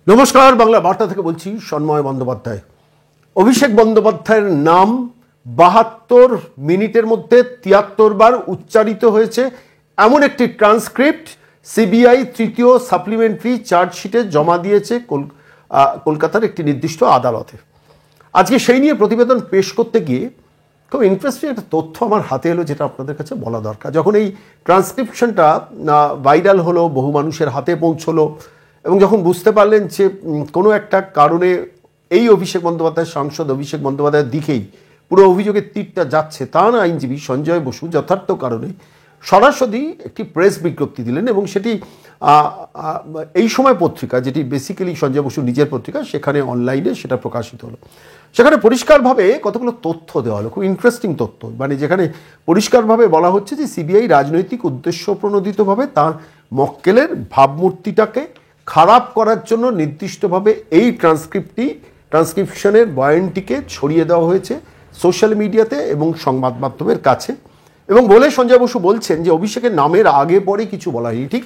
নমস্কার, বাংলা বার্তা থেকে বলছি সন্ময় বন্দ্যোপাধ্যায়। অভিষেক বন্দ্যোপাধ্যায়ের নাম ৭২ মিনিটের মধ্যে ৭৩ বার উচ্চারিত হয়েছে এমন একটি ট্রান্সক্রিপ্ট সিবিআই তৃতীয় সাপ্লিমেন্টারি চার্জশিটে জমা দিয়েছে কলকাতার একটি নির্দিষ্ট আদালতে। আজকে সেই নিয়ে প্রতিবেদন পেশ করতে গিয়ে খুব ইন্টারেস্টিং একটা তথ্য আমার হাতে এলো, যেটা আপনাদের কাছে বলা দরকার। যখন এই ট্রান্সক্রিপশনটা ভাইরাল হলো, বহু মানুষের হাতে পৌঁছলো, এবং যখন বুঝতে পারলেন যে কোনো একটা কারণে এই অভিষেক বন্দ্যোপাধ্যায়, সাংসদ অভিষেক বন্দ্যোপাধ্যায়ের দিকেই পুরো অভিযোগের তীরটা যাচ্ছে, তার আইনজীবী সঞ্জয় বসু যথার্থ কারণে সরাসরি একটি প্রেস বিজ্ঞপ্তি দিলেন, এবং সেটি এই সময় পত্রিকা, যেটি বেসিক্যালি সঞ্জয় বসু নিজের পত্রিকা, সেখানে অনলাইনে সেটা প্রকাশিত হলো। সেখানে পরিষ্কারভাবে কতগুলো তথ্য দেওয়া হলো, খুব ইন্টারেস্টিং তথ্য। মানে যেখানে পরিষ্কারভাবে বলা হচ্ছে যে সিবিআই রাজনৈতিক উদ্দেশ্য প্রণোদিতভাবে তার মক্কেলের ভাবমূর্তিটাকে খারাপ করার জন্য নির্দিষ্টভাবে এই ট্রান্সক্রিপশনের বয়ানটিকে ছড়িয়ে দেওয়া হয়েছে সোশ্যাল মিডিয়াতে এবং সংবাদ মাধ্যমের কাছে। এবং বলে সঞ্জয় বসু বলছেন যে অভিষেকের নামের আগে পরে কিছু বলা হয়নি। ঠিক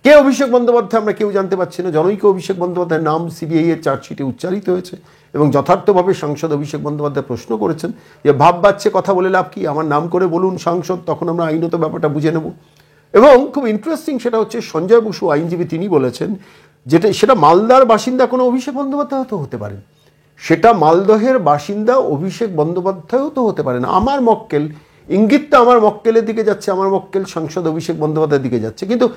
কে অভিষেক বন্দ্যোপাধ্যায় আমরা কেউ জানতে পারছি না। জনৈক অভিষেক বন্দ্যোপাধ্যায়ের নাম সিবিআই এর চার্জশিটে উচ্চারিত হয়েছে, এবং যথার্থভাবে সাংসদ অভিষেক বন্দ্যোপাধ্যায় প্রশ্ন করেছেন যে ভাব বাচ্চে কথা বলে লাভ কি, আমার নাম করে বলুন সাংসদ, তখন আমরা আইনত ব্যাপারটা বুঝে নেব। এবং খুব ইন্টারেস্টিং সেটা হচ্ছে সঞ্জয় বসু আইনজীবী, তিনি বলেছেন সেটা মালদার বাসিন্দা কোনো অভিষেক বন্দ্যোপাধ্যায় তো হতে পারেন, সেটা মালদহের বাসিন্দা অভিষেক বন্দ্যোপাধ্যায়ও তো হতে পারেন। আমার মক্কেল, ইঙ্গিতটা আমার মক্কেলের দিকে যাচ্ছে, আমার মক্কেল সাংসদ অভিষেক বন্দ্যোপাধ্যায়ের দিকে যাচ্ছে, কিন্তু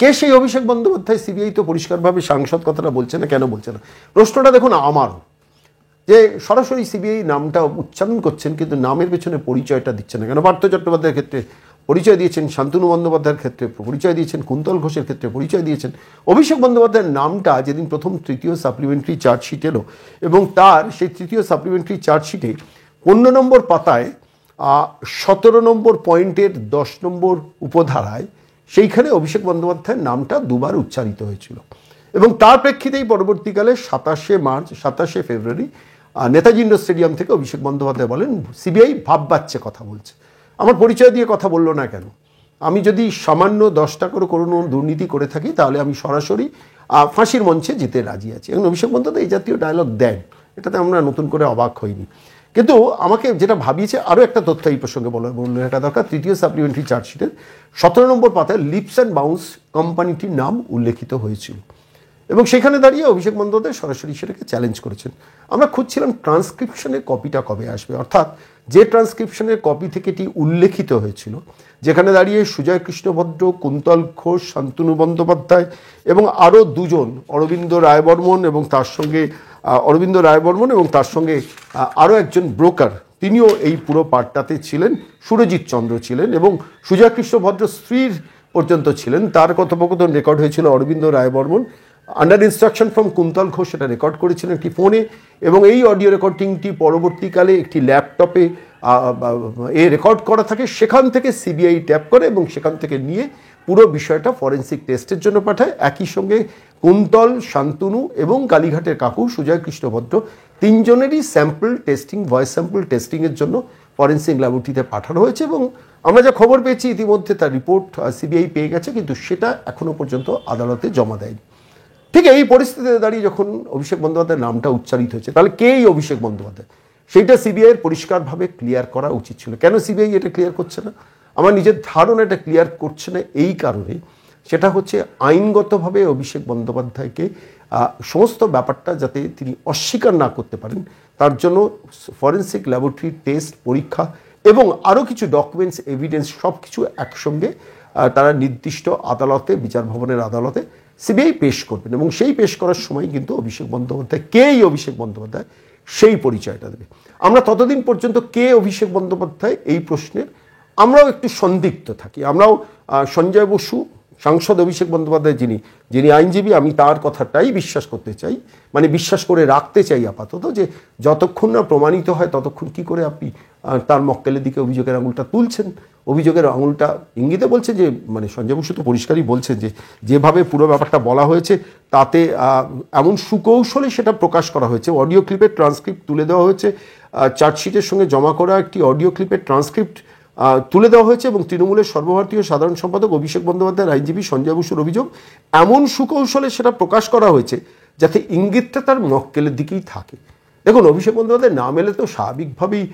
কে সেই অভিষেক বন্দ্যোপাধ্যায়? সিবিআই তো পরিষ্কারভাবে সাংসদ কথাটা বলছে না, কেন বলছে না? প্রশ্নটা দেখুন আমার, যে সরাসরি সিবিআই নামটা উচ্চারণ করছেন কিন্তু নামের পেছনে পরিচয়টা দিচ্ছেন না কেন? পার্থ চট্টোপাধ্যায়ের ক্ষেত্রে পরিচয় দিয়েছেন, শান্তনু বন্দ্যোপাধ্যায়ের ক্ষেত্রে পরিচয় দিয়েছেন, কুন্তল ঘোষের ক্ষেত্রে পরিচয় দিয়েছেন। অভিষেক বন্দ্যোপাধ্যায়ের নামটা যেদিন প্রথম তৃতীয় সাপ্লিমেন্টারি চার্জশিট এলো, এবং তার সেই তৃতীয় সাপ্লিমেন্টারি চার্জশিটে 15 নম্বর পাতায় 17 নম্বর পয়েন্টের 10 নম্বর উপধারায় সেইখানে অভিষেক বন্দ্যোপাধ্যায়ের নামটা দুবার উচ্চারিত হয়েছিল। এবং তার প্রেক্ষিতেই পরবর্তীকালে 27শে ফেব্রুয়ারি নেতাজি ইন্ডোর স্টেডিয়াম থেকে অভিষেক বন্দ্যোপাধ্যায় বলেন সিবিআই ভাব বাচ্চে কথা বলছে, আমার পরিচয় দিয়ে কথা বললো না কেন? আমি যদি সামান্য 10 টাকারও কোনো দুর্নীতি করে থাকি, তাহলে আমি সরাসরি ফাঁসির মঞ্চে যেতে রাজি আছি। এবং অভিষেক বন্দ্যোপাধ্যায় এই জাতীয় ডায়লগ দেন, এটাতে আমরা নতুন করে অবাক হইনি। কিন্তু আমাকে যেটা ভাবিয়েছে, আরও একটা তথ্য এই প্রসঙ্গে বললে এটা দরকার। তৃতীয় সাপ্লিমেন্টারি চার্জশিটের 17 নম্বর পাতায় লিপস অ্যান্ড বাউন্স কোম্পানিটির নাম উল্লেখিত হয়েছিল, এবং সেখানে দাঁড়িয়ে অভিষেক বন্দ্যোপাধ্যায় সরাসরি সেটাকে চ্যালেঞ্জ করেছেন। আমরা খুঁজছিলাম ট্রান্সক্রিপশনের কপিটা কবে আসবে, অর্থাৎ যে ট্রান্সক্রিপশনের কপি থেকে এটি উল্লেখিত হয়েছিল, যেখানে দাঁড়িয়ে সুজয় কৃষ্ণ ভদ্র, কুন্তল ঘোষ, শান্তনু বন্দ্যোপাধ্যায় এবং আরও দুজন, অরবিন্দ রায়বর্মন এবং তার সঙ্গে আরও একজন ব্রোকার, তিনিও এই পুরো পার্টটাতে ছিলেন, সুরজিৎ চন্দ্র ছিলেন, এবং সুজয় কৃষ্ণ ভদ্র স্ত্রীর পর্যন্ত ছিলেন। তার কথোপকথন রেকর্ড হয়েছিল Aurobindo Raybarman, under instruction from Kuntal Ghosh সেটা রেকর্ড করেছিলেন একটি ফোনে, এবং এই অডিও রেকর্ডিংটি পরবর্তীকালে একটি ল্যাপটপে রেকর্ড করা থাকে। সেখান থেকে সিবিআই ট্যাপ করে এবং সেখান থেকে নিয়ে পুরো বিষয়টা ফরেন্সিক টেস্টের জন্য পাঠায়। একই সঙ্গে কুন্তল, শান্তনু এবং কালীঘাটের কাকু সুজয় কৃষ্ণ ভদ্র তিনজনেরই স্যাম্পল টেস্টিং, ভয়েস স্যাম্পল টেস্টিংয়ের জন্য ফরেন্সিক ল্যাবরেটরিতে পাঠানো হয়েছে, এবং আমরা যা খবর পেয়েছি ইতিমধ্যে তার রিপোর্ট সিবিআই পেয়ে গেছে, কিন্তু সেটা এখনও পর্যন্ত আদালতে জমা দেয়নি। ঠিক এই পরিস্থিতিতে দাঁড়িয়ে যখন অভিষেক বন্দ্যোপাধ্যায়ের নামটা উচ্চারিত হয়েছে, তাহলে কে এই অভিষেক বন্দ্যোপাধ্যায়, সেইটা সিবিআইয়ের পরিষ্কারভাবে ক্লিয়ার করা উচিত ছিল। কেন সিবিআই এটা ক্লিয়ার করছে না? আমার নিজের ধারণা এটা ক্লিয়ার করছে না এই কারণে, সেটা হচ্ছে আইনগতভাবে অভিষেক বন্দ্যোপাধ্যায়কে সমস্ত ব্যাপারটা যাতে তিনি অস্বীকার না করতে পারেন, তার জন্য ফরেন্সিক ল্যাবরেটরি টেস্ট, পরীক্ষা এবং আরও কিছু ডকুমেন্টস, এভিডেন্স সব কিছু একসঙ্গে তারা নির্দিষ্ট আদালতে, বিচার ভবনের আদালতে সিবিআই পেশ করবেন, এবং সেই পেশ করার সময় কিন্তু অভিষেক বন্দ্যোপাধ্যায়, কে এই অভিষেক বন্দ্যোপাধ্যায়, সেই পরিচয়টা দেবে। আমরা ততদিন পর্যন্ত কে অভিষেক বন্দ্যোপাধ্যায় এই প্রশ্নের আমরাও একটু সন্দিগ্ধ থাকি। আমরাও সঞ্জয় বসু, সাংসদ অভিষেক বন্দ্যোপাধ্যায় যিনি আইনজীবী, আমি তার কথাটাই বিশ্বাস করতে চাই, মানে বিশ্বাস করে রাখতে চাই আপাতত, যে যতক্ষণ না প্রমাণিত হয় ততক্ষণ কি করে আপনি তার মক্কেলের দিকে অভিযোগের আঙুলটা তুলছেন? অভিযোগের আঙুলটা ইঙ্গিতে বলছে যে, মানে সঞ্জয় বসু তো পরিষ্কারই বলছেন যে যেভাবে পুরো ব্যাপারটা বলা হয়েছে তাতে এমন সুকৌশলে সেটা প্রকাশ করা হয়েছে। অডিও ক্লিপের ট্রান্সক্রিপ্ট তুলে দেওয়া হয়েছে, চার্জশিটের সঙ্গে জমা করা একটি অডিও ক্লিপের ট্রান্সক্রিপ্ট তুলে দেওয়া হয়েছে, এবং তৃণমূলের সর্বভারতীয় সাধারণ সম্পাদক অভিষেক বন্দ্যোপাধ্যায়ের আইনজীবী সঞ্জয় বসুর অভিযোগ, এমন সুকৌশলে সেটা প্রকাশ করা হয়েছে যাতে ইঙ্গিতটা তার মক্কেলের দিকেই থাকে। দেখুন, অভিষেক বন্দ্যোপাধ্যায় নাম এলে তো স্বাভাবিকভাবেই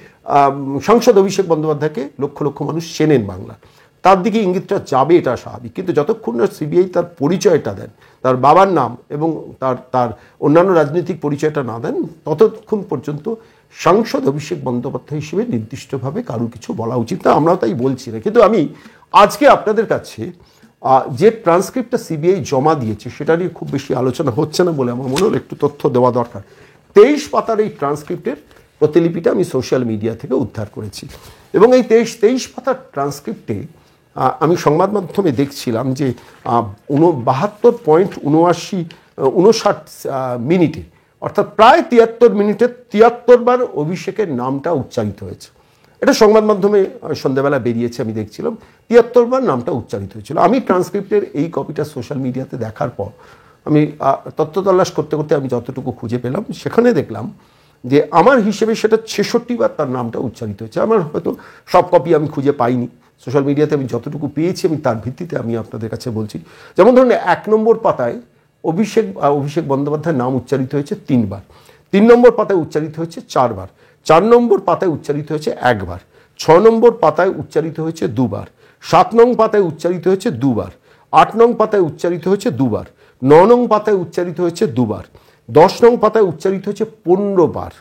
সাংসদ অভিষেক বন্দ্যোপাধ্যায়কে লক্ষ লক্ষ মানুষ চেনেন বাংলা, তার দিকে ইঙ্গিতটা যাবে, এটা স্বাভাবিক। কিন্তু যতক্ষণ না সিবিআই তার পরিচয়টা দেন, তার বাবার নাম এবং তার অন্যান্য রাজনৈতিক পরিচয়টা না দেন, ততক্ষণ পর্যন্ত সাংসদ অভিষেক বন্দ্যোপাধ্যায় হিসেবে নির্দিষ্টভাবে কারো কিছু বলা উচিত না। আমরাও তাই বলছি না। কিন্তু আমি আজকে আপনাদের কাছে যে ট্রান্সক্রিপ্টটা সিবিআই জমা দিয়েছে সেটা নিয়ে খুব বেশি আলোচনা হচ্ছে না বলে আমার মনে হলো একটু তথ্য দেওয়া দরকার। 23 পাতার এই ট্রান্সক্রিপ্টের প্রতিলিপিটা আমি সোশ্যাল মিডিয়া থেকে উদ্ধার করেছি এবং এই 23 পাতার ট্রান্সক্রিপ্টে আমি সংবাদ মাধ্যমে দেখছিলাম যে 72.59 মিনিটে, অর্থাৎ প্রায় 73 মিনিটে 73 বার অভিষেকের নামটা উচ্চারিত হয়েছে। এটা সংবাদ মাধ্যমে সন্ধ্যাবেলা বেরিয়েছে, আমি দেখছিলাম 73 বার নামটা উচ্চারিত হয়েছিল। আমি ট্রান্সক্রিপ্টের এই কপিটা সোশ্যাল মিডিয়াতে দেখার পর আমি তথ্য তল্লাশ করতে করতে আমি যতটুকু খুঁজে পেলাম সেখানে দেখলাম যে আমার হিসেবে সেটা 66 বার তার নামটা উচ্চারিত হয়েছে। আমার হয়তো সব কপি আমি খুঁজে পাইনি, সোশ্যাল মিডিয়াতে আমি যতটুকু পেয়েছি আমি তার ভিত্তিতে আমি আপনাদের কাছে বলছি। যেমন ধরুন 1 নম্বর পাতায় অভিষেক বন্দ্যোপাধ্যায়ের নাম উচ্চারিত হয়েছে 3 বার, 3 নম্বর পাতায় উচ্চারিত হয়েছে 4 বার, 4 নম্বর পাতায় উচ্চারিত হয়েছে 1 বার, 6 নম্বর পাতায় উচ্চারিত হয়েছে 2 বার, 7 নং পাতায় উচ্চারিত হয়েছে 2 বার, 8 নং পাতায় উচ্চারিত হয়েছে 2 বার, 9 নং পাতায় উচ্চারিত হয়েছে 2 বার, 10 নং পাতায় উচ্চারিত হয়েছে 15 বার,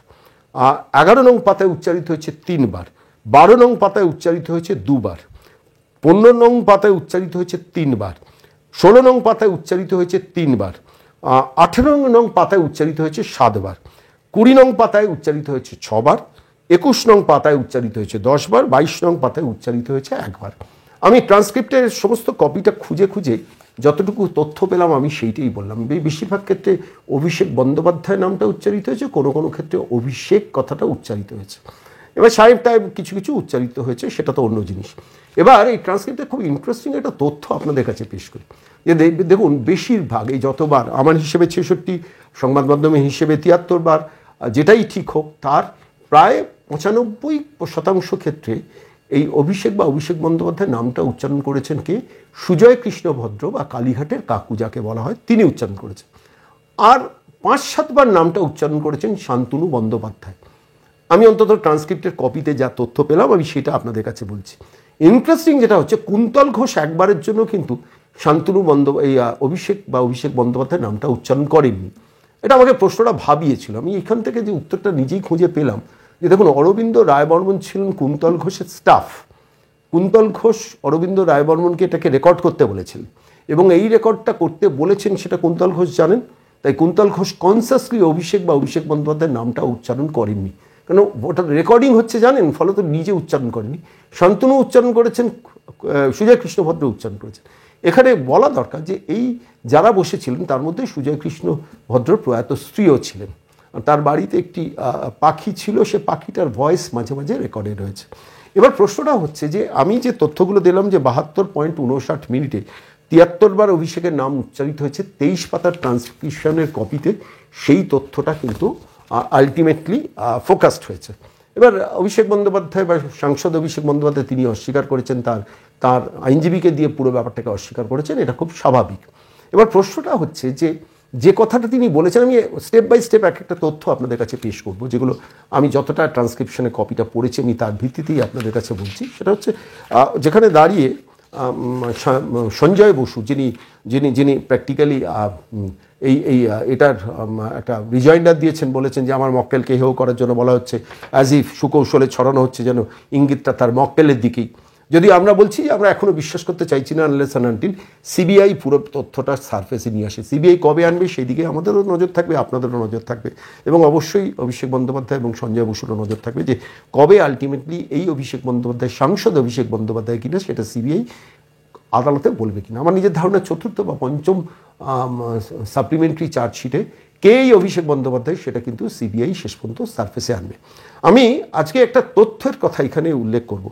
11 নং পাতায় উচ্চারিত হয়েছে 3 বার, 12 নং পাতায় উচ্চারিত হয়েছে 2 বার, 15 নং পাতায় উচ্চারিত হয়েছে 3 বার, 16 নং পাতায় উচ্চারিত হয়েছে 3 বার, 18 নং পাতায় উচ্চারিত হয়েছে 7 বার, 20 নং পাতায় উচ্চারিত হয়েছে 6 বার, 21 নং পাতায় উচ্চারিত হয়েছে 10 বার, 22 নং পাতায় উচ্চারিত হয়েছে 1 বার। আমি ট্রান্সক্রিপ্টের সমস্ত কপিটা খুঁজে খুঁজে যতটুকু তথ্য পেলাম আমি সেইটাই বললাম। বেশিরভাগ ক্ষেত্রে অভিষেক বন্দ্যোপাধ্যায় নামটা উচ্চারিত হয়েছে, কোনো কোনো ক্ষেত্রে অভিষেক কথাটা উচ্চারিত হয়েছে। এবার সাহেব টাইপ কিছু কিছু উচ্চারিত হয়েছে, সেটা তো অন্য জিনিস। এবার এই ট্রান্সক্রিপ্টে খুব ইন্টারেস্টিং একটা তথ্য আপনাদের কাছে পেশ করি যে দেখুন, বেশিরভাগ এই যতবার আমার হিসেবে 66, সংবাদ মাধ্যমের হিসেবে 73 বার, যেটাই ঠিক হোক, তার প্রায় 95% ক্ষেত্রে এই অভিষেক বন্দ্যোপাধ্যায় নামটা উচ্চারণ করেছেন কে? সুজয় কৃষ্ণ ভদ্র বা কালীঘাটের কাকু যাকে বলা হয়, তিনি উচ্চারণ করেছেন। আর 5-7 বার নামটা উচ্চারণ করেছেন শান্তনু বন্দ্যোপাধ্যায়। আমি অন্তত ট্রান্সক্রিপ্টের কপিতে যা তথ্য পেলাম আমি সেটা আপনাদের কাছে বলছি। ইন্টারেস্টিং যেটা হচ্ছে, কুন্তল ঘোষ একবারের জন্য কিন্তু শান্তনু অভিষেক বন্দ্যোপাধ্যায়ের নামটা উচ্চারণ করেননি। এটা আমাকে প্রশ্নটা ভাবিয়েছিল। আমি এখান থেকে যে উত্তরটা নিজেই খুঁজে পেলাম যে দেখুন, অরবিন্দ রায়বর্মন ছিলেন কুন্তল ঘোষের স্টাফ। কুন্তল ঘোষ অরবিন্দ রায়বর্মনকে এটাকে রেকর্ড করতে বলেছিলেন এবং এই রেকর্ডটা করতে বলেছেন সেটা কুন্তল ঘোষ জানেন। তাই কুন্তল ঘোষ কনসাসলি অভিষেক বন্দ্যোপাধ্যায়ের নামটা উচ্চারণ করেননি, কেন ওটা রেকর্ডিং হচ্ছে জানেন, ফলত নিজে উচ্চারণ করেনি। শান্তনু উচ্চারণ করেছেন, সুজয় কৃষ্ণ ভদ্র উচ্চারণ করেছেন। এখানে বলা দরকার যে এই যারা বসেছিলেন তার মধ্যে সুজয় কৃষ্ণ ভদ্র প্রয়াত স্ত্রীও ছিলেন। তার বাড়িতে একটি পাখি ছিল, সে পাখিটার ভয়েস মাঝে মাঝে রেকর্ডে রয়েছে। এবার প্রশ্নটা হচ্ছে যে আমি যে তথ্যগুলো দিলাম যে 72.59 মিনিটে 73 বার অভিষেকের নাম উচ্চারিত হয়েছে 23 পাতার ট্রান্সক্রিপশনের কপিতে, সেই তথ্যটা কিন্তু আলটিমেটলি ফোকাসড হয়েছে। এবার অভিষেক বন্দ্যোপাধ্যায় বা সাংসদ অভিষেক বন্দ্যোপাধ্যায় তিনি অস্বীকার করেছেন, তার আইনজীবীকে দিয়ে পুরো ব্যাপারটাকে অস্বীকার করেছেন, এটা খুব স্বাভাবিক। এবার প্রশ্নটা হচ্ছে যে কথাটা তিনি বলেছেন, আমি স্টেপ বাই স্টেপ এক একটা তথ্য আপনাদের কাছে পেশ করব, যেগুলো আমি যতটা ট্রান্সক্রিপশনের কপিটা পড়েছি আমি তার ভিত্তিতেই আপনাদের কাছে বলছি। সেটা হচ্ছে যেখানে দাঁড়িয়ে সঞ্জয় বসু যিনি প্র্যাকটিক্যালি এটার একটা রিজয়েন্ডার দিয়েছেন, বলেছেন যে আমার মক্কেলকে হেয় করার জন্য বলা হচ্ছে, অ্যাজ ইফ সুকৌশলে ছড়ানো হচ্ছে যেন ইঙ্গিতটা তার মক্কেলের দিকেই। যদি আমরা বলছি যে আমরা এখনও বিশ্বাস করতে চাইছি না আনলেস অ্যান্ড আনটিল সিবিআই পুরো তথ্যটা সারফেসে নিয়ে আসে। সিবিআই কবে আনবে সেই দিকে আমাদেরও নজর থাকবে, আপনাদেরও নজর থাকবে এবং অবশ্যই অভিষেক বন্দ্যোপাধ্যায় এবং সঞ্জয় বসুরও নজর থাকবে যে কবে আলটিমেটলি এই অভিষেক বন্দ্যোপাধ্যায় সাংসদ অভিষেক বন্দ্যোপাধ্যায় কিনা সেটা সিবিআই আদালতে বলবে কিনা। আমার নিজের ধারণা 4র্থ বা 5ম সাপ্লিমেন্টারি চার্জশিটে এই অভিষেক বন্দ্যোপাধ্যায় সেটা কিন্তু সিবিআই শেষ পর্যন্ত সারফেসে আনবে। আমি আজকে একটা তথ্যের কথা এখানে উল্লেখ করব।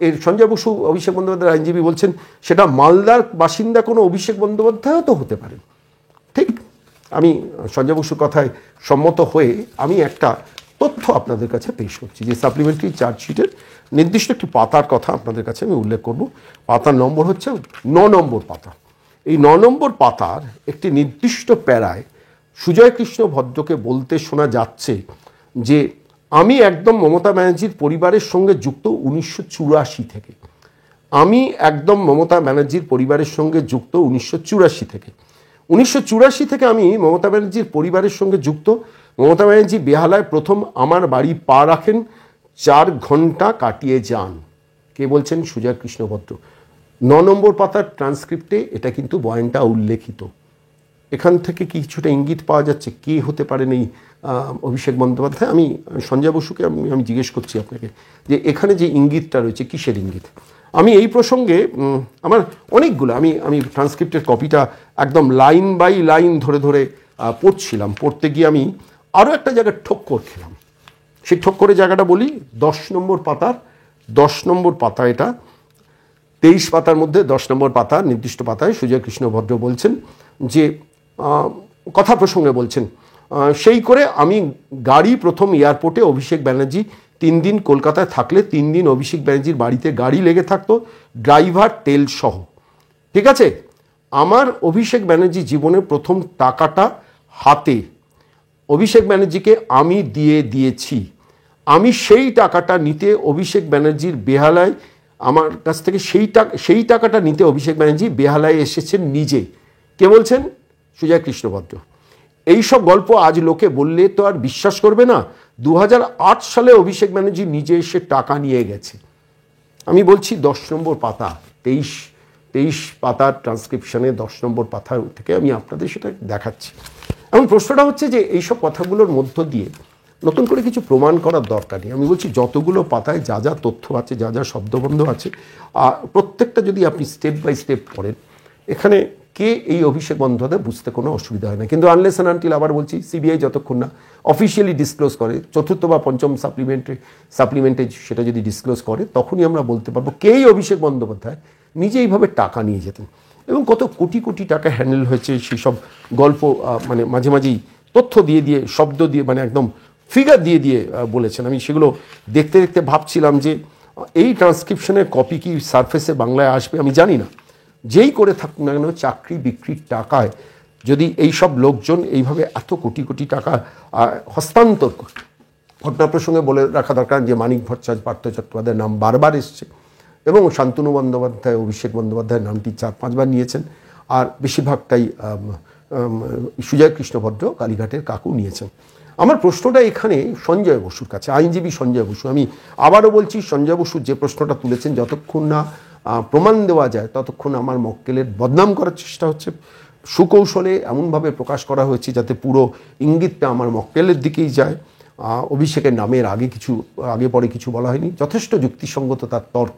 এর সঞ্জয় বসু অভিষেক বন্দ্যোপাধ্যায়ের আইনজীবী বলছেন সেটা মালদার বাসিন্দা কোনো অভিষেক বন্দ্যোপাধ্যায়ও তো হতে পারে। ঠিক, আমি সঞ্জয় বসুর কথায় সম্মত হয়ে আমি একটা তথ্য আপনাদের কাছে পেশ করছি যে সাপ্লিমেন্টারি চার্জশিটের নির্দিষ্ট একটি পাতার কথা আপনাদের কাছে আমি উল্লেখ করব। পাতার নম্বর হচ্ছে 9 নম্বর পাতা। এই 9 নম্বর পাতার একটি নির্দিষ্ট প্যারায় সুজয় কৃষ্ণ ভদ্রকে বলতে শোনা যাচ্ছে যে আমি একদম মমতা ব্যানার্জির পরিবারের সঙ্গে যুক্ত 1984 থেকে। আমি একদম মমতা ব্যানার্জির পরিবারের সঙ্গে যুক্ত 1984 থেকে। 1984 থেকে আমি মমতা ব্যানার্জির পরিবারের সঙ্গে যুক্ত। মমতা ব্যানার্জি বেহালায় প্রথম আমার বাড়ি পা রাখেন, 4 ঘন্টা কাটিয়ে যান। কে বলছেন? সুজয় কৃষ্ণ ভদ্র। 9 নম্বর পাতার ট্রান্সক্রিপ্টে এটা কিন্তু বয়ানটা উল্লেখিত। এখান থেকে কিছুটা ইঙ্গিত পাওয়া যাচ্ছে কে হতে পারেন এই অভিষেক বন্দ্যোপাধ্যায়। আমি সঞ্জয় বসুকে আমি জিজ্ঞেস করছি আপনাকে যে এখানে যে ইঙ্গিতটা রয়েছে কিসের ইঙ্গিত। আমি এই প্রসঙ্গে আমার অনেকগুলো আমি ট্রান্সক্রিপ্টের কপিটা একদম লাইন বাই লাইন ধরে ধরে পড়ছিলাম। পড়তে গিয়ে আমি আরও একটা জায়গায় ঠক্কর খেলাম। সেই ঠক্করের জায়গাটা বলি। 10 নম্বর পাতা, এটা 23 পাতার মধ্যে 10 নম্বর পাতা, নির্দিষ্ট পাতায় সুজয় কৃষ্ণ ভদ্র বলছেন যে কথা প্রসঙ্গে বলছেন, সেই করে আমি গাড়ি প্রথম এয়ারপোর্টে অভিষেক ব্যানার্জি 3 দিন কলকাতায় থাকলে 3 দিন অভিষেক ব্যানার্জির বাড়িতে গাড়ি লেগে থাকতো, ড্রাইভার তেল সহ। ঠিক আছে, আমার অভিষেক ব্যানার্জি জীবনের প্রথম টাকাটা হাতে অভিষেক ব্যানার্জিকে আমি দিয়ে দিয়েছি। আমি সেই টাকাটা নিতে অভিষেক ব্যানার্জির বেহালায় আমার কাছ থেকে সেই টাকাটা নিতে অভিষেক ব্যানার্জি বেহালায় এসেছেন নিজে। কে বলছেন? সুজয় কৃষ্ণ ভদ্র। এইসব গল্প আজ লোকে বললে তো আর বিশ্বাস করবে না। 2008 সালে অভিষেক ব্যানার্জি নিজে এসে টাকা নিয়ে গেছে। আমি বলছি 10 নম্বর পাতা, 23 পাতার ট্রান্সক্রিপশনে 10 নম্বর পাতা থেকে আমি আপনাদের সেটা দেখাচ্ছি। এখন প্রশ্নটা হচ্ছে যে এইসব কথাগুলোর মধ্য দিয়ে নতুন করে কিছু প্রমাণ করার দরকার নেই। আমি বলছি যতগুলো পাতায় যা যা তথ্য আছে, যা যা শব্দবন্ধ আছে, প্রত্যেকটা যদি আপনি স্টেপ বাই স্টেপ পড়েন, এখানে কে এই অভিষেক বন্দ্যোপাধ্যায় বুঝতে কোনো অসুবিধা হয় না। কিন্তু আনলেস অ্যান্ড আনটিল, আবার বলছি, সিবিআই যতক্ষণ না অফিসিয়ালি ডিসক্লোজ করে, 4th বা 5ম সাপ্লিমেন্টে সেটা যদি ডিসক্লোজ করে, তখনই আমরা বলতে পারবো কে এই অভিষেক বন্দ্যোপাধ্যায় নিজে এইভাবে টাকা নিয়ে যেতেন এবং কত কোটি কোটি টাকা হ্যান্ডেল হয়েছে সেই সব গল্প মানে মাঝে মাঝেই তথ্য দিয়ে শব্দ দিয়ে মানে একদম ফিগার দিয়ে বলেছেন। আমি সেগুলো দেখতে দেখতে ভাবছিলাম যে এই ট্রান্সক্রিপশনের কপি কি সারফেসে বাংলায় আসবে আমি জানি না। যেই করে থাকুন না কেন, চাকরি বিক্রির টাকায় যদি এই সব লোকজন এইভাবে এত কোটি কোটি টাকা হস্তান্তর করে, ঘটনা প্রসঙ্গে বলে রাখা দরকার যে মানিক ভট্টাচার্য, পার্থ চট্টোপাধ্যায়ের নাম বারবার এসছে এবং শান্তনু বন্দ্যোপাধ্যায়, অভিষেক বন্দ্যোপাধ্যায়ের নামটি 4-5 বার নিয়েছেন, আর বেশিরভাগটাই সুজয় কৃষ্ণ ভদ্র কালীঘাটের কাকু নিয়েছেন। আমার প্রশ্নটা এখানে সঞ্জয় বসুর কাছে, আইনজীবী সঞ্জয় বসু। আমি আবারও বলছি, সঞ্জয় বসু যে প্রশ্নটা তুলেছেন, যতক্ষণ না প্রমাণ দেওয়া যায় ততক্ষণ আমার মক্কেলের বদনাম করার চেষ্টা হচ্ছে। সুকৌশলে এমনভাবে প্রকাশ করা হয়েছে যাতে পুরো ইঙ্গিতটা আমার মক্কেলের দিকেই যায়। অভিষেকের নামের আগে পরে কিছু বলা হয়নি, যথেষ্ট যুক্তিসঙ্গত তার তর্ক।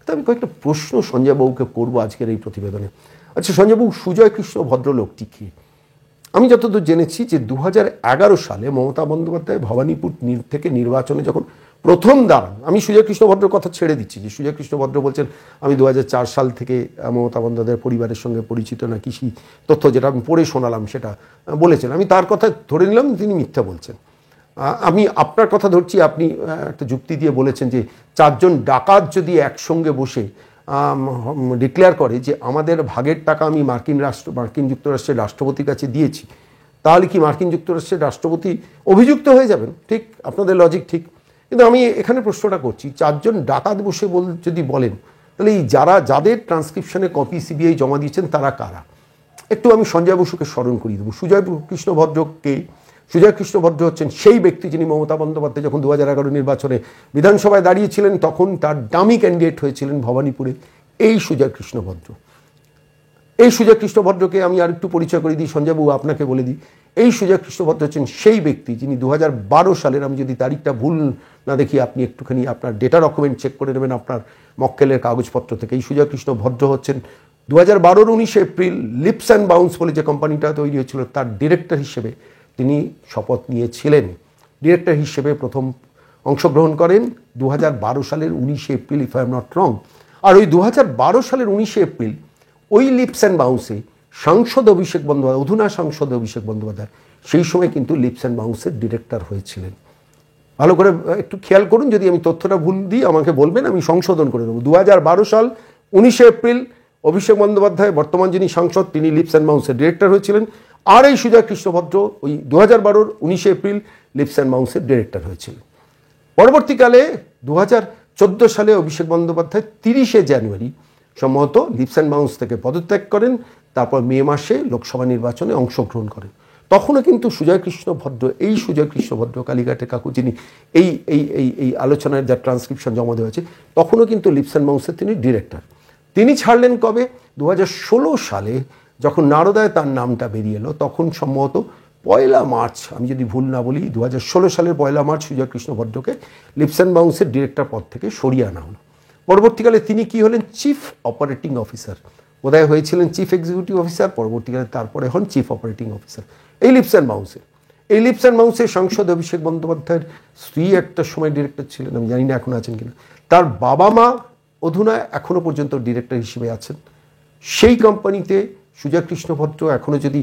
তো আমি কয়েকটা প্রশ্ন সঞ্জয়বাবুকে করবো আজকের এই প্রতিবেদনে। আচ্ছা সঞ্জয়বাবু, সুজয় কৃষ্ণ ভদ্রলোকটি কি? আমি যতদূর জেনেছি যে 2011 সালে মমতা বন্দ্যোপাধ্যায় ভবানীপুর থেকে নির্বাচনে যখন প্রথম দাঁড়ান, আমি সুজয় কৃষ্ণ ভদ্রের কথা ছেড়ে দিচ্ছি যে সুজয় কৃষ্ণ ভদ্র বলছেন আমি 2004 সাল থেকে মমতা বন্দ্যোপাধ্যায়ের পরিবারের সঙ্গে পরিচিত না, কৃষি তথ্য যেটা আমি পড়ে শোনালাম সেটা বলেছেন। আমি তার কথা ধরে নিলাম তিনি মিথ্যা বলছেন। আমি আপনার কথা ধরছি, আপনি একটা যুক্তি দিয়ে বলেছেন যে 4 জন ডাকাত যদি একসঙ্গে বসে ডিক্লেয়ার করে যে আমাদের ভাগের টাকা আমি মার্কিন যুক্তরাষ্ট্রের রাষ্ট্রপতির কাছে দিয়েছি, তাহলে কি মার্কিন যুক্তরাষ্ট্রের রাষ্ট্রপতি অভিযুক্ত হয়ে যাবেন? ঠিক, আপনাদের লজিক ঠিক। কিন্তু আমি এখানে প্রশ্নটা করছি, 4 জন ডাকাত বসে যদি বলেন, তাহলে এই যাদের ট্রান্সক্রিপশনে কপি সিবিআই জমা দিয়েছেন তারা কারা? একটু আমি সঞ্জয় বসুকে স্মরণ করিয়ে দেবো। সুজয় কৃষ্ণ ভদ্রকে, সুজয় কৃষ্ণ ভদ্র হচ্ছেন সেই ব্যক্তি যিনি মমতা বন্দ্যোপাধ্যায় যখন 2011 নির্বাচনে বিধানসভায় দাঁড়িয়েছিলেন তখন তার ডামি ক্যান্ডিডেট হয়েছিলেন ভবানীপুরে এই সুজয় কৃষ্ণ ভদ্র। এই সুজয় কৃষ্ণ ভদ্রকে আমি আর একটু পরিচয় করে দিই, সঞ্জয়বাবু আপনাকে বলে দিই। এই সুজয় কৃষ্ণ ভদ্র হচ্ছেন সেই ব্যক্তি যিনি 2012 সালের, আমি যদি তারিখটা ভুল না দেখি, আপনি একটুখানি আপনার ডেটা ডকুমেন্ট চেক করে নেবেন আপনার মক্কেলের কাগজপত্র থেকে। এই সুজয় কৃষ্ণ ভদ্র হচ্ছেন 2012 19 এপ্রিল লিপস অ্যান্ড বাউন্স বলে যে কোম্পানিটা তৈরি হয়েছিল তার ডিরেক্টর হিসেবে তিনি শপথ নিয়েছিলেন। ডিরেক্টর হিসেবে প্রথম অংশগ্রহণ করেন 2012 সালের 19 April, if I am not wrong. আর ওই 2012 সালের 19 এপ্রিল ওই লিপস অ্যান্ড বাউন্সে সাংসদ অভিষেক বন্দ্যোপাধ্যায়, অধুনা সাংসদ অভিষেক বন্দ্যোপাধ্যায় সেই সময় কিন্তু লিপস অ্যান্ড বাউন্সের ডিরেক্টর হয়েছিলেন। ভালো করে একটু খেয়াল করুন, যদি আমি তথ্যটা ভুল দিই আমাকে বলবেন, আমি সংশোধন করে দেবো। 2012 সাল 19 এপ্রিল অভিষেক বন্দ্যোপাধ্যায়, বর্তমান যিনি সাংসদ, তিনি লিপস অ্যান্ড বাউন্সের ডিরেক্টর হয়েছিলেন। আর এই সুজয় কৃষ্ণ ভদ্র ওই 2012 19 এপ্রিল লিপস অ্যান্ড মাউন্সের ডিরেক্টর হয়েছিল। পরবর্তীকালে 2014 সালে অভিষেক বন্দ্যোপাধ্যায় 30 জানুয়ারি সম্ভবত লিপস অ্যান্ড মাউন্স থেকে পদত্যাগ করেন, তারপর মে মাসে লোকসভা নির্বাচনে অংশগ্রহণ করেন। তখনও কিন্তু সুজয় কৃষ্ণ ভদ্র, এই সুজয় কৃষ্ণ ভদ্র কালীঘাটের কাকু যিনি এই এই এই এই আলোচনার যা ট্রান্সক্রিপশন জমা দেওয়া হয়েছে, তখনও কিন্তু লিপস অ্যান্ড মাউন্সের তিনি ডিরেক্টর। তিনি ছাড়লেন কবে? 2016 সালে যখন নারদায় তার নামটা বেরিয়ে এলো, তখন সম্ভবত 1 মার্চ, আমি যদি ভুল না বলি, 2016 সালের 1 মার্চ সুজয় কৃষ্ণ ভদ্রকে লিপস অ্যান্ড মাউন্সের ডিরেক্টর পদ থেকে সরিয়ে আনা হলো। পরবর্তীকালে তিনি কি হলেন? চিফ অপারেটিং অফিসার, বোধহয় হয়েছিলেন চিফ এক্সিকিউটিভ অফিসার, পরবর্তীকালে তারপরে হন চিফ অপারেটিং অফিসার এই লিপস অ্যান্ড মাউন্সের। এই লিপস অ্যান্ড মাউন্সের সাংসদ অভিষেক বন্দ্যোপাধ্যায়ের স্ত্রী একটা সময় ডিরেক্টর ছিলেন, আমি জানি না এখন আছেন কিনা। তার বাবা মা অধুনা এখনো পর্যন্ত ডিরেক্টর হিসেবে আছেন। সেই কোম্পানিতে সুজয় কৃষ্ণ ভদ্র এখনো যদি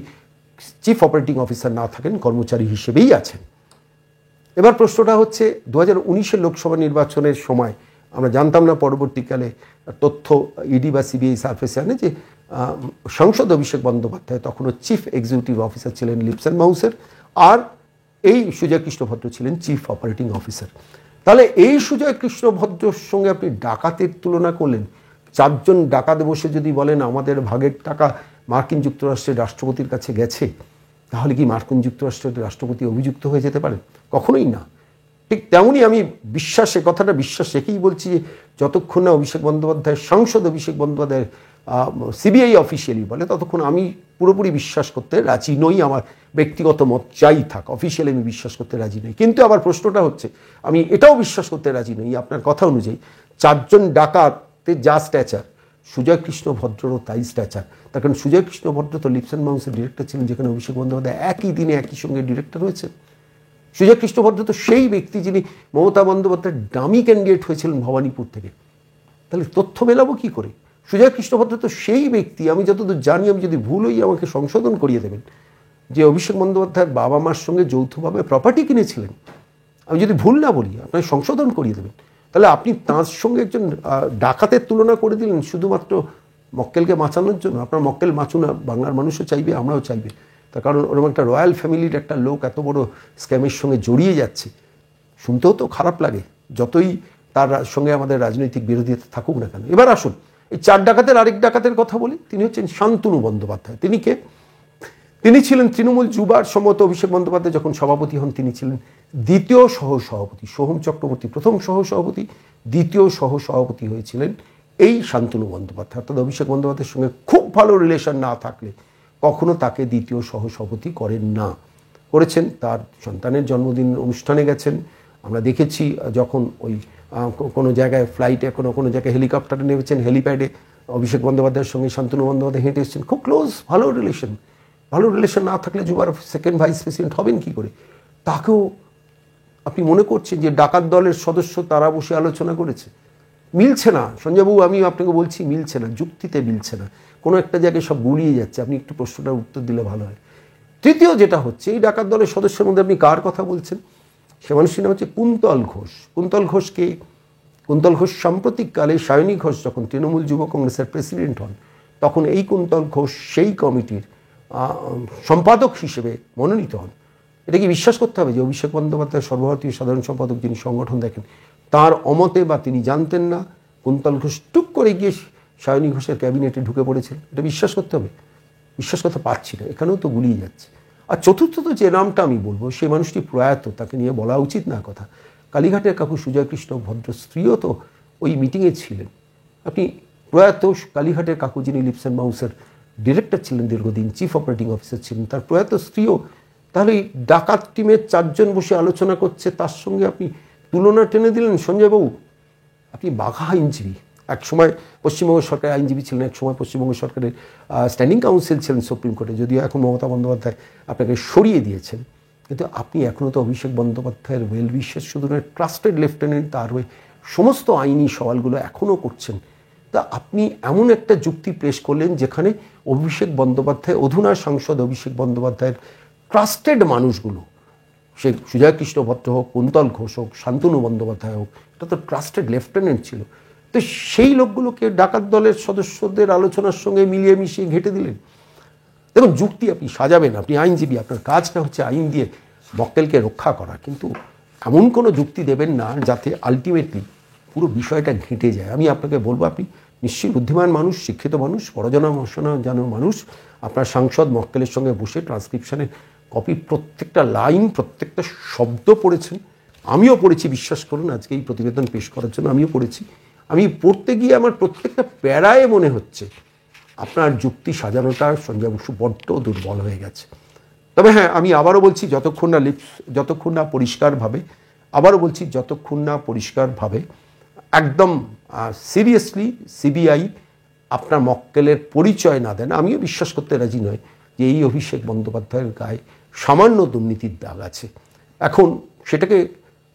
চিফ অপারেটিং অফিসার না থাকেন, কর্মচারী হিসেবেই আছেন। এবার প্রশ্নটা হচ্ছে 2019 লোকসভা নির্বাচনের সময় আমরা জানতাম না, পরবর্তীকালে তথ্য ইডি বা সিবিআই সার্ফেসে আনে যে সাংসদ অভিষেক বন্দ্যোপাধ্যায় তখনও চিফ এক্সিকিউটিভ অফিসার ছিলেন লিপস অ্যান্ড মাউন্সের, আর এই সুজয় কৃষ্ণ ভদ্র ছিলেন চিফ অপারেটিং অফিসার। তাহলে এই সুজয় কৃষ্ণ ভদ্রর সঙ্গে আপনি ডাকাতের তুলনা করলেন। 4 জন ডাকাত বসে যদি বলেন আমাদের ভাগের টাকা মার্কিন যুক্তরাষ্ট্রের রাষ্ট্রপতির কাছে গেছে, তাহলে কি মার্কিন যুক্তরাষ্ট্রের রাষ্ট্রপতি অভিযুক্ত হয়ে যেতে পারেন? কখনোই না। ঠিক তেমনই আমি কথাটা বিশ্বাস রেখেই বলছি যে যতক্ষণ না অভিষেক বন্দ্যোপাধ্যায়, সাংসদ অভিষেক বন্দ্যোপাধ্যায় সিবিআই অফিসিয়ালি বলে, ততক্ষণ আমি পুরোপুরি বিশ্বাস করতে রাজি নই। আমার ব্যক্তিগত মত যাই থাক, অফিসিয়ালি আমি বিশ্বাস করতে রাজি নই। কিন্তু আবার প্রশ্নটা হচ্ছে, আমি এটাও বিশ্বাস করতে রাজি নই আপনার কথা অনুযায়ী 4 জন ডাকাতের যা স্ট্যাচার, সুজয় কৃষ্ণ ভদ্ররও তাই স্ট্যাচার। তার কারণ সুজয় কৃষ্ণ ভদ্র তো লিপস অ্যান্ড মাউন্সের ডিরেক্টর ছিলেন, যেখানে অভিষেক বন্দ্যোপাধ্যায় একই দিনে একই সঙ্গে ডিরেক্টর হয়েছেন। সুজয় কৃষ্ণ ভদ্র তো সেই ব্যক্তি যিনি মমতা বন্দ্যোপাধ্যায়ের ডামি ক্যান্ডিডেট হয়েছিলেন ভবানীপুর থেকে। তাহলে তথ্য মেলাবো কি করে? সুজয় কৃষ্ণ ভদ্র তো সেই ব্যক্তি, আমি যতদূর জানি, আমি যদি ভুল হই আমাকে সংশোধন করিয়ে দেবেন, যে অভিষেক বন্দ্যোপাধ্যায়ের বাবা মার সঙ্গে যৌথভাবে প্রপার্টি কিনেছিলেন। আমি যদি ভুল না বলি, আপনাকে সংশোধন করিয়ে দেবেন। তাহলে আপনি তাঁর সঙ্গে একজন ডাকাতের তুলনা করে দিলেন শুধুমাত্র মক্কেলকে বাঁচানোর জন্য। আপনার মক্কেল বাঁচুন, বাংলার মানুষও চাইবে, আমরাও চাইবে। তার কারণ ওরকম একটা রয়্যাল ফ্যামিলির একটা লোক এত বড় স্ক্যামের সঙ্গে জড়িয়ে যাচ্ছে, শুনতেও তো খারাপ লাগে, যতই তার সঙ্গে আমাদের রাজনৈতিক বিরোধিতা থাকুক না কেন। এবার আসুন এই 4 ডাকাতের আরেক ডাকাতের কথা বলি। তিনি হচ্ছেন শান্তনু বন্দ্যোপাধ্যায়। তিনি কে? তিনি ছিলেন তৃণমূল যুবার, সম্মত অভিষেক বন্দ্যোপাধ্যায় যখন সভাপতি হন, তিনি ছিলেন দ্বিতীয় সহসভাপতি। সোহম চক্রবর্তী প্রথম সহসভাপতি, দ্বিতীয় সহসভাপতি হয়েছিলেন এই শান্তনু বন্দ্যোপাধ্যায়। অর্থাৎ অভিষেক বন্দ্যোপাধ্যায়ের সঙ্গে খুব ভালো রিলেশন না থাকলে কখনো তাকে দ্বিতীয় সহসভাপতি করেন না। করেছেন তার সন্তানের জন্মদিন অনুষ্ঠানে গেছেন, আমরা দেখেছি। যখন ওই কোনো জায়গায় ফ্লাইটে, কোনো জায়গায় হেলিকপ্টারে নেমেছেন, হেলিপ্যাডে অভিষেক বন্দ্যোপাধ্যায়ের সঙ্গে শান্তনু বন্দ্যোপাধ্যায় হেঁটে এসেছেন। খুব ক্লোজ, ভালো রিলেশন। ভালো রিলেশন না থাকলে যুবার সেকেন্ড ভাইস প্রেসিডেন্ট হবেন কী করে? তাকেও আপনি মনে করছেন যে ডাকাত দলের সদস্য তারা বসে আলোচনা করেছে? মিলছে না সঞ্জয়বাবু, আমি আপনাকে বলছি মিলছে না, যুক্তিতে মিলছে না, কোনো একটা জায়গায় সব গুলিয়ে যাচ্ছে। আপনি একটু প্রশ্নটার উত্তর দিলে ভালো হয়। তৃতীয় যেটা হচ্ছে, এই ডাকাত দলের সদস্যের মধ্যে আপনি কার কথা বলছেন? সে মানুষটির নাম হচ্ছে কুন্তল ঘোষ। কুন্তল ঘোষকে, কুন্তল ঘোষ সাম্প্রতিককালে সায়নী ঘোষ যখন তৃণমূল যুব কংগ্রেসের প্রেসিডেন্ট হন, তখন এই কুন্তল ঘোষ সেই কমিটির সম্পাদক হিসেবে মনোনীত হন। এটা কি বিশ্বাস করতে হবে যে অভিষেক বন্দ্যোপাধ্যায় সর্বভারতীয় সাধারণ সম্পাদক যিনি সংগঠন দেখেন, তার অমতে বা তিনি জানতেন না, কুন্তল ঘোষ টুক করে গিয়ে সায়নী ঘোষের ক্যাবিনেটে ঢুকে পড়েছিলেন? এটা বিশ্বাস করতে হবে? বিশ্বাস করতে পারছি না, এখানেও তো গুলিয়ে যাচ্ছে। আর চতুর্থত যে নামটা আমি বলবো, সেই মানুষটি প্রয়াত, তাকে নিয়ে বলা উচিত না কথা। কালীঘাটের কাকু সুজয় কৃষ্ণ ভদ্র স্ত্রীও তো ওই মিটিংয়ে ছিলেন। আপনি প্রয়াত কালীঘাটের কাকু, যিনি লিপস অ্যান্ড মাউন্সের ডিরেক্টর ছিলেন দীর্ঘদিন, চিফ অপারেটিং অফিসার ছিলেন, তার প্রয়াত স্ত্রীও। তাহলে এই ডাকাত টিমের 4 জন বসে আলোচনা করছে, তার সঙ্গে আপনি তুলনা টেনে দিলেন সঞ্জয়বাবু। আপনি বাঘা আইনজীবী, এক সময় পশ্চিমবঙ্গ সরকারের আইনজীবী ছিলেন, এক সময় পশ্চিমবঙ্গ সরকারের স্ট্যান্ডিং কাউন্সিল ছিলেন সুপ্রিম কোর্টে, যদিও এখন মমতা বন্দ্যোপাধ্যায় আপনাকে সরিয়ে দিয়েছেন। কিন্তু আপনি এখনও তো অভিষেক বন্দ্যোপাধ্যায়ের ওয়েল উইশার, শুধু নয় ট্রাস্টেড লেফটেন্যান্ট, তার হয়ে সমস্ত আইনি সওয়ালগুলো এখনও করছেন। তা আপনি এমন একটা যুক্তি পেশ করলেন যেখানে অভিষেক বন্দ্যোপাধ্যায়, অধুনা সাংসদ অভিষেক বন্দ্যোপাধ্যায়ের ট্রাস্টেড মানুষগুলো, সে সুজয় কৃষ্ণ ভদ্র হোক, কুন্তল ঘোষ হোক, শান্তনু বন্দ্যোপাধ্যায় হোক, এটা তো ট্রাস্টেড লেফটেন্যান্ট ছিল। তো সেই লোকগুলোকে ডাকাত দলের সদস্যদের আলোচনার সঙ্গে মিলিয়ে মিশিয়ে ঘেঁটে দিলেন। দেখুন, যুক্তি আপনি সাজাবেন, আপনি আইনজীবী, আপনার কাজ না হচ্ছে আইন দিয়ে মক্কেলকে রক্ষা করা, কিন্তু এমন কোনো যুক্তি দেবেন না যাতে আলটিমেটলি পুরো বিষয়টা ঘেঁটে যায়। আমি আপনাকে বলবো, আপনি নিশ্চয়ই বুদ্ধিমান মানুষ, শিক্ষিত মানুষ, পড়াশোনা জানো মানুষ, আপনার সাংসদ মক্কেলের সঙ্গে বসে ট্রান্সক্রিপশনের কপি প্রত্যেকটা লাইন, প্রত্যেকটা শব্দ পড়েছেন। আমিও পড়েছি, বিশ্বাস করুন, আজকে এই প্রতিবেদন পেশ করার জন্য আমিও পড়েছি। আমি পড়তে গিয়ে আমার প্রত্যেকটা প্যারায় মনে হচ্ছে আপনার যুক্তি সাজানোটা সঞ্জয় বসু বড্ড দুর্বল হয়ে গেছে। তবে হ্যাঁ, আমি আবারও বলছি, যতক্ষণ না পরিষ্কারভাবে একদম সিরিয়াসলি সিবিআই আপনার মক্কেলের পরিচয় না দেন, আমিও বিশ্বাস করতে রাজি নয় যে এই অভিষেক বন্দ্যোপাধ্যায়ের গায়ে সামান্য দুর্নীতির দাগ আছে। এখন সেটাকে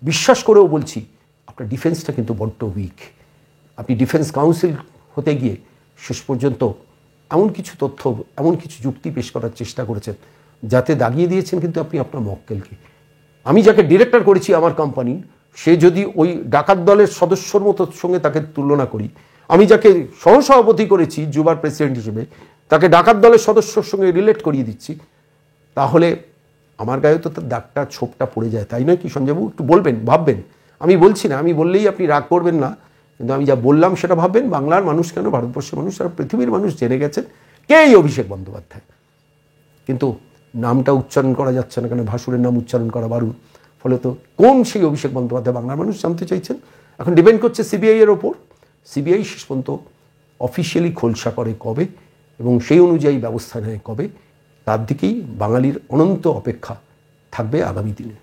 বিশ্বাস করেও বলছি, আপনার ডিফেন্সটা কিন্তু বড্ড উইক। আপনি ডিফেন্স কাউন্সিল হতে গিয়ে শেষ পর্যন্ত এমন কিছু তথ্য, এমন কিছু যুক্তি পেশ করার চেষ্টা করেছেন যাতে দাগিয়ে দিয়েছেন কিন্তু আপনি আপনার মক্কেলকে। আমি যাকে ডিরেক্টর করেছি আমার কোম্পানির, সে যদি ওই ডাকাত দলের সদস্যর মতো সঙ্গে তাকে তুলনা করি, আমি যাকে সহসভাপতি করেছি যুবার প্রেসিডেন্ট হিসেবে, তাকে ডাকাত দলের সদস্যর সঙ্গে রিলেট করিয়ে দিচ্ছি, তাহলে আমার গায়ে তো তার দাগটা, ছোপটা পড়ে যায়, তাই নয় কি সঞ্জয়বাবু? একটু বলবেন, ভাববেন। আমি বলছি না, আমি বললেই আপনি রাগ করবেন না, কিন্তু আমি যা বললাম সেটা ভাববেন। বাংলার মানুষ কেন, ভারতবর্ষের মানুষ, সারা পৃথিবীর মানুষ জেনে গেছেন কে এই অভিষেক বন্দ্যোপাধ্যায়। কিন্তু নামটা উচ্চারণ করা যাচ্ছে না, কেন? ভাসুরের নাম উচ্চারণ করা বারণ। ফলে তো কোন সেই অভিষেক বন্দ্যোপাধ্যায় বাংলার মানুষ জানতে চাইছেন। এখন ডিপেন্ড করছে সিবিআই এর ওপর। সিবিআই শেষ পর্যন্ত অফিসিয়ালি খোলসা করে কবে এবং সেই অনুযায়ী ব্যবস্থা নেয় কবে, তার দিকেই বাঙালির অনন্ত অপেক্ষা থাকবে আগামী দিনে।